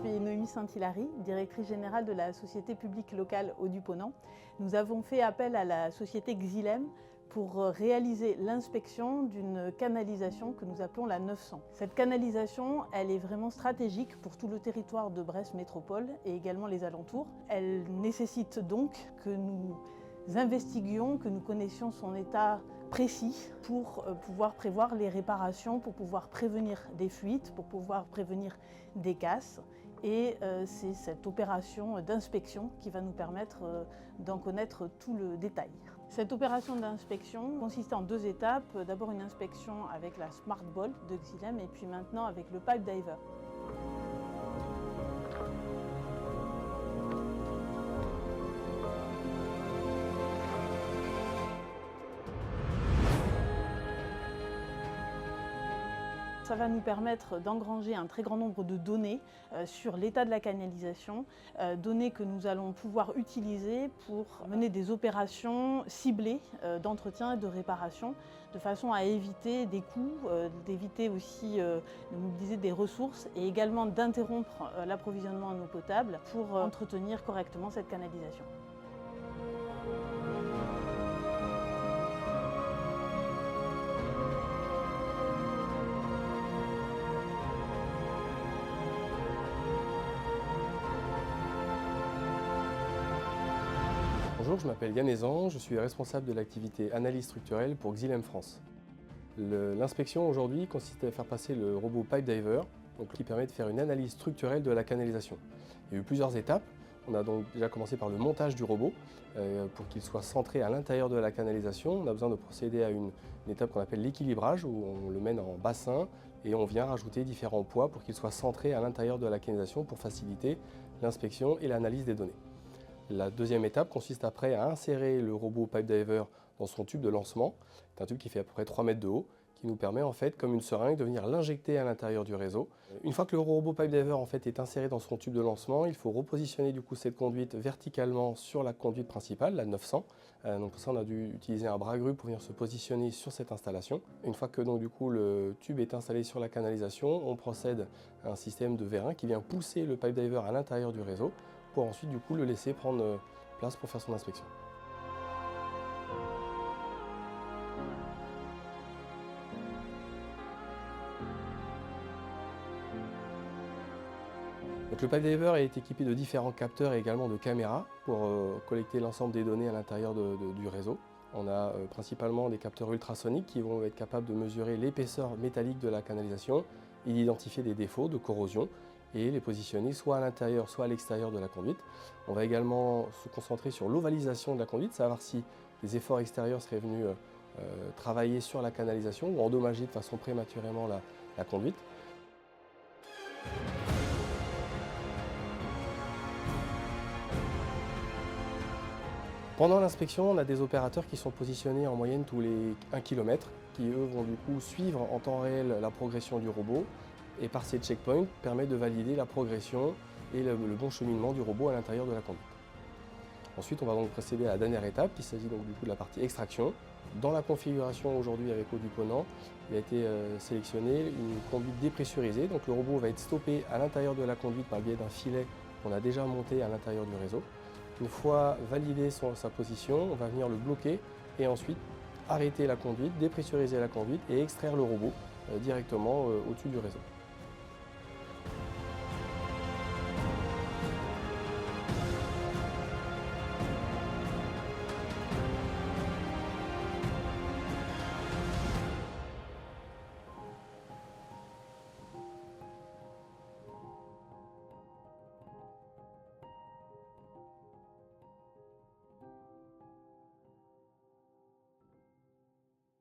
suis Noémie Saint-Hilary, directrice générale de la société publique locale Haut-du-Ponant. Nous avons fait appel à la société Xylem pour réaliser l'inspection d'une canalisation que nous appelons la 900. Cette canalisation, elle est vraiment stratégique pour tout le territoire de Brest Métropole et également les alentours. Elle nécessite donc que nous investiguions, que nous connaissions son état précis pour pouvoir prévoir les réparations, pour pouvoir prévenir des fuites, pour pouvoir prévenir des casses. Et c'est cette opération d'inspection qui va nous permettre d'en connaître tout le détail. Cette opération d'inspection consistait en 2 étapes. D'abord une inspection avec la Smart Bolt de Xylem et puis maintenant avec le Pipe Diver. Ça va nous permettre d'engranger un très grand nombre de données sur l'état de la canalisation, données que nous allons pouvoir utiliser pour mener des opérations ciblées d'entretien et de réparation, de façon à éviter des coûts, d'éviter aussi de mobiliser des ressources et également d'interrompre l'approvisionnement en eau potable pour entretenir correctement cette canalisation. Bonjour, je m'appelle Yann Ezan, je suis responsable de l'activité analyse structurelle pour Xylem France. L'inspection aujourd'hui consiste à faire passer le robot Pipe Diver, qui permet de faire une analyse structurelle de la canalisation. Il y a eu plusieurs étapes. On a donc déjà commencé par le montage du robot pour qu'il soit centré à l'intérieur de la canalisation. On a besoin de procéder à une étape qu'on appelle l'équilibrage, où on le mène en bassin et on vient rajouter différents poids pour qu'il soit centré à l'intérieur de la canalisation pour faciliter l'inspection et l'analyse des données. La deuxième étape consiste après à insérer le robot Pipe Diver dans son tube de lancement. C'est un tube qui fait à peu près 3 mètres de haut, qui nous permet en fait, comme une seringue, de venir l'injecter à l'intérieur du réseau. Une fois que le robot Pipe Diver en fait est inséré dans son tube de lancement, il faut repositionner du coup cette conduite verticalement sur la conduite principale, la 900. Donc pour ça, on a dû utiliser un bras grue pour venir se positionner sur cette installation. Une fois que donc du coup le tube est installé sur la canalisation, on procède à un système de vérin qui vient pousser le Pipe Diver à l'intérieur du réseau, pour ensuite du coup le laisser prendre place pour faire son inspection. Donc le Pipe Diver est équipé de différents capteurs et également de caméras pour collecter l'ensemble des données à l'intérieur du réseau. On a principalement des capteurs ultrasoniques qui vont être capables de mesurer l'épaisseur métallique de la canalisation et d'identifier des défauts de corrosion et les positionner soit à l'intérieur, soit à l'extérieur de la conduite. On va également se concentrer sur l'ovalisation de la conduite, savoir si les efforts extérieurs seraient venus travailler sur la canalisation ou endommager de façon prématurément la conduite. Pendant l'inspection, on a des opérateurs qui sont positionnés en moyenne tous les 1 km, qui eux vont du coup suivre en temps réel la progression du robot. Et par ces checkpoints, permet de valider la progression et le bon cheminement du robot à l'intérieur de la conduite. Ensuite, on va donc procéder à la dernière étape, qui s'agit donc du coup de la partie extraction. Dans la configuration aujourd'hui avec Haut-du-Ponant, il a été sélectionné une conduite dépressurisée. Donc le robot va être stoppé à l'intérieur de la conduite par le biais d'un filet qu'on a déjà monté à l'intérieur du réseau. Une fois validé sa position, on va venir le bloquer et ensuite arrêter la conduite, dépressuriser la conduite et extraire le robot directement au-dessus du réseau.